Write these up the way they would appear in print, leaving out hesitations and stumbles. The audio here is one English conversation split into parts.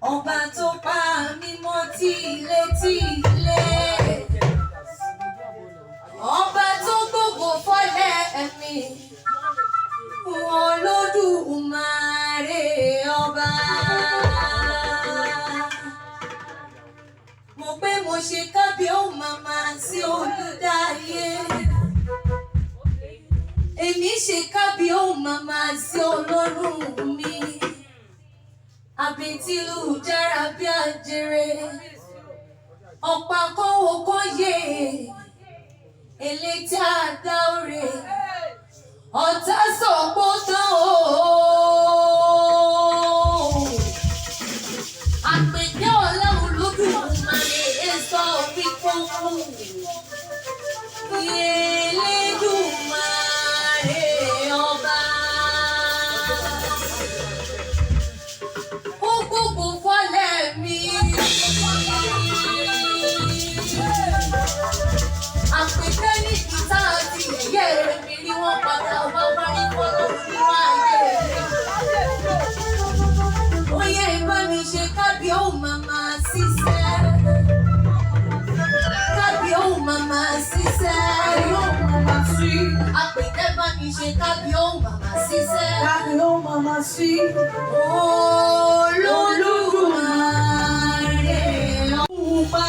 ọba tó pa mí mọ́ tílé, ọba tó gbogbo fọ́lẹ̀ mi, Olódùmarè ọba. Mo pé mo ṣe kábíyó màmá sí olùdáyé, èmi ṣe kábíyó màmá sí Ọlọ́run mi, àbètìlú jára bí àjèrè, ọ̀pá kọ́wọ́ kọ́yè, elétí àdáore, ọ̀tá sọ̀pọ̀ tán o. Àpèkẹ́ Ọlọ́run Olódùmarè èso fífọ́nkù. Elédùmarè ọba. Ó gbogbo fọ́lẹ̀ mi. Àpèkẹ́ ní ìta àti ẹ̀yẹ́ mi rí wọ́n padà wá wárí fọ́lọ́ nínú ayé. Oyè bá mi ṣe kábíyó màmá ṣiṣẹ́. Kábíyó màmá ṣiṣẹ́. Kábíyó màmá sí. Àpèkẹ́ bá mi ṣe kábíyó màmá ṣiṣẹ́. Kábíyó màmá sí. Olódùmarè ọba.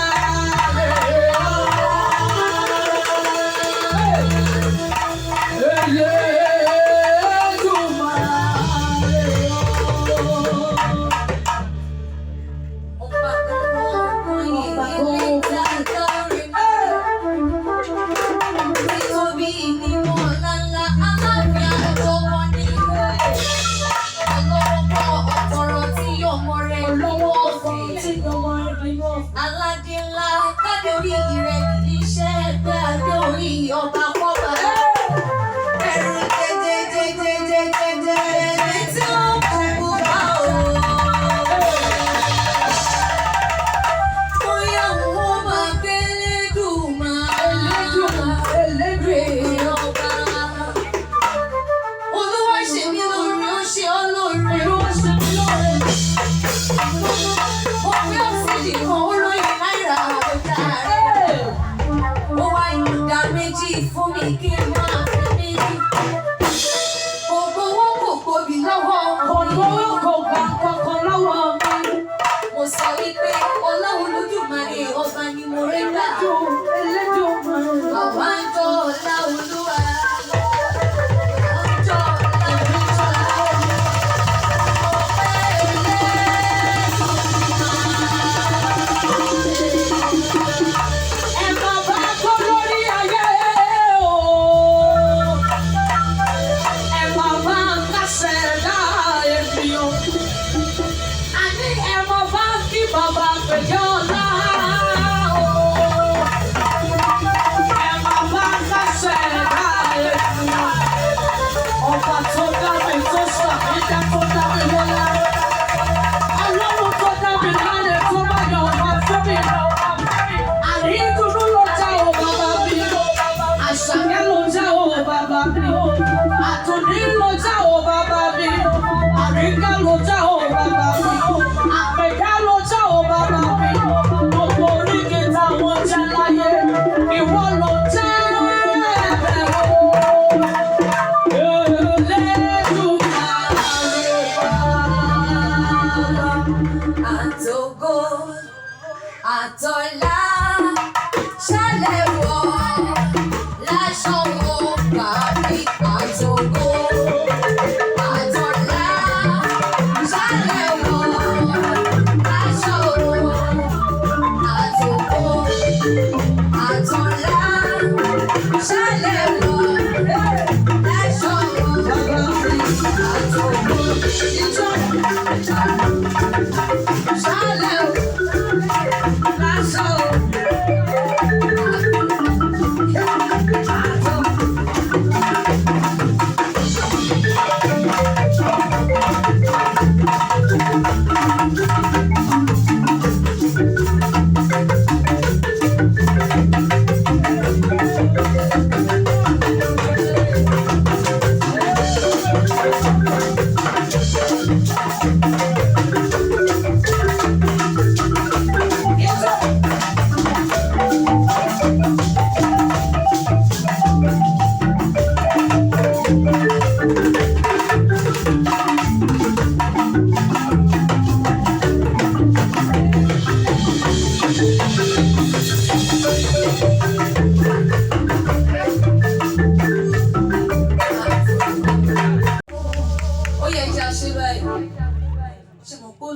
Aládé ńlá kádé orí rẹ̀ kì í ṣe ẹgbẹ́ adé orí ọba kọ́ba. Ẹ̀rù jẹjẹjẹjẹjẹjẹ tí ó kúkú bá o. Bóyá òun máa gbé Elédùmarè ọba. Olúwa ṣe mí lóore, ó ṣe ọ́ lóore. Olúwa ṣe mí lóore. Mo fi ọ́sídì kan olóyè náírà ọjà rẹ̀. Ó wá ìdá méjì fún mi kí n máa fi méjì. Kò gbowó kò gbòbí lọ́wọ́ mi. Kò gbowó kò gbà kankan lọ́wọ́ mi. Mo sọ wípé Ọlọ́run Olódùmarè ọba ni mo rí gbà. Àwa ń jọ ọ̀la Olúwa. Àtọ̀lá ṣálẹ̀ wọ̀ láṣọ wọ̀ bàbí àtògo. Àtọ̀lá ṣálẹ̀ wọ̀ láṣọ wọ̀ àtògo. Àtọ̀lá ṣálẹ̀ wọ̀ láṣọ wọ̀ bàbí àtògo. Ṣálẹ̀ wọ̀.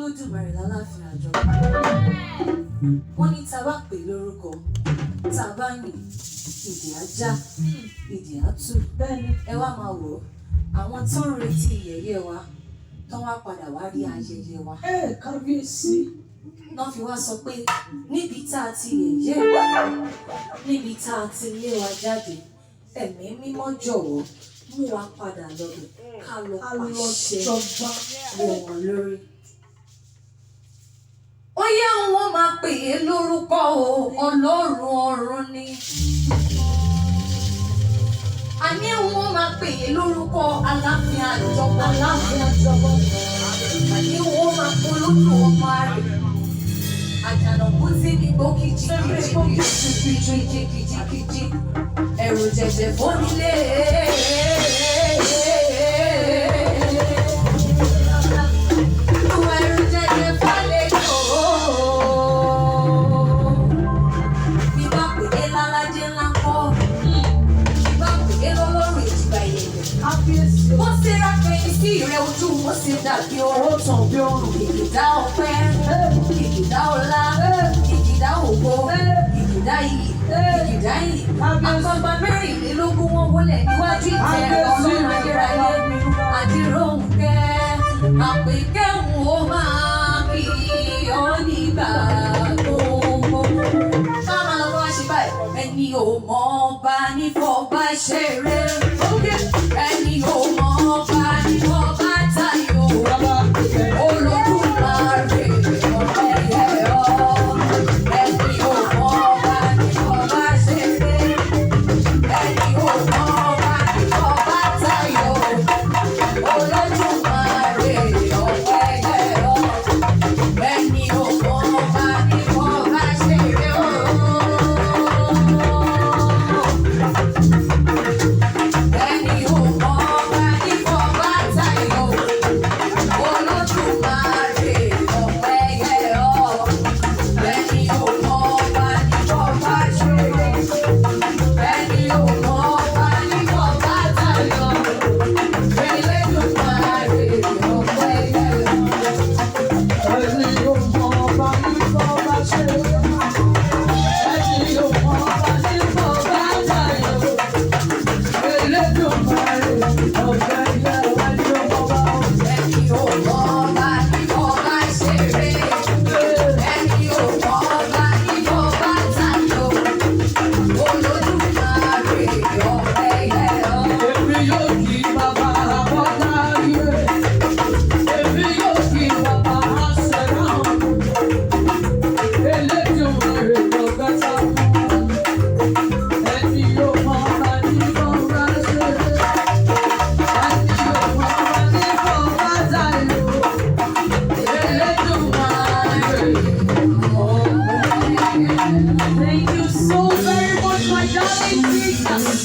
Olódùmarè lálàáfíà àjọba. Wọ́n ní tá a bá pè lórúkọ, tá a bá yìn, ìdè á já, ìdè á tú. Ẹ wá máa wò ó, àwọn tó ń retí yẹ̀yẹ́ wa tó wá padà wá rí ayẹyẹ wa. Kábíyèsí. Náà fi wá sọ pé níbi tá a ti yẹ̀yẹ́ wa, níbi tá a ti lé wa jáde, Ẹ̀mí Mímọ́ jọ̀wọ́ mú wa padà lọ́dọ̀ ká lọ pàṣẹ wọ̀ lórí. Ó yá wọn máa pè é lórúkọ o, Ọlọ́run ọ̀run ni. Àní wọn máa pè é lórúkọ Aláàfin àjọba. Àní wọn máa polówó ọmọ rẹ̀. Àjànàkú tí ní gbó kìjìkìjì. Ẹ̀rù jẹ̀jẹ̀ fónílé. Ẹ̀rù jẹ̀jẹ̀ fálejò. Bíbá pèé lálájẹ́ ńlá kọ́. Bíbá pèé lọ́lọ́rùn ìjìgbà ìyẹ̀wò. Wọ́n ṣe rápẹ́yìn sí ìrẹ́ ojú wọn ṣe dàbí ọ̀rọ̀ tàn bí ọrùn. Ìkìdá ọpẹ́, ìkìdá ọlá, ìkìdá ògo, ìkìdá iyì. Àgbàgbà mẹ́rìnlélógún wọn wọlé níwájú ìtẹ́ Ọlọ́run ayérayé. Àdìrónkẹ́, àpèkẹ́hùn ó máa kí ọ nígbà gbogbo. Ká máa lọ wá ṣe báyìí. Ẹni ò mọ ọba ní fọba ṣeré. Ẹni ò mọ ọba ní fọba tayò. Olódùmarè ọ̀pẹ yẹ ọ́. Ẹni ò mọ ọba ní fọba ṣeré. Ẹni ò mọ ọba ní fọba tayò. Olódùmarè ọ̀pẹ yẹ ọ́. Ẹni ò mọ ọba ní fọba ṣeré o. Ẹni ò mọ ọba ní fọba tayò. Olódùmarè ọ̀pẹ yẹ ọ́. Ẹni ò mọ ọba ní fọba ṣeré. Ẹni ò mọ ọba ní fọba tayò. Elédùmarè ọ̀pẹ yẹ ọ́. Ẹni ò mọ ọba ní fọba ṣeré. Ẹni ò mọ ọba ní fọba tayò. Elédùmarè ọ̀pẹ yẹ ọ́. Ẹni ò mọ ọba ní fọba ṣeré. Ẹni ò mọ ọba ní fọba tayò. Olódùmarè ọ̀pẹ yẹ ọ́. Èmi yóò kí bàbá àbọ̀dáyé. Èmi yóò kí bàbá àṣẹ̀rán. Elédùmarè lọ́gọ́ta fún wa. Ẹni yóò mọ ọba ní fọba ṣeré. Ẹni yóò mọ ọba ní fọba tayò. Elédùmarè ọ̀pẹ. Thank you so very much, my darling Jesus.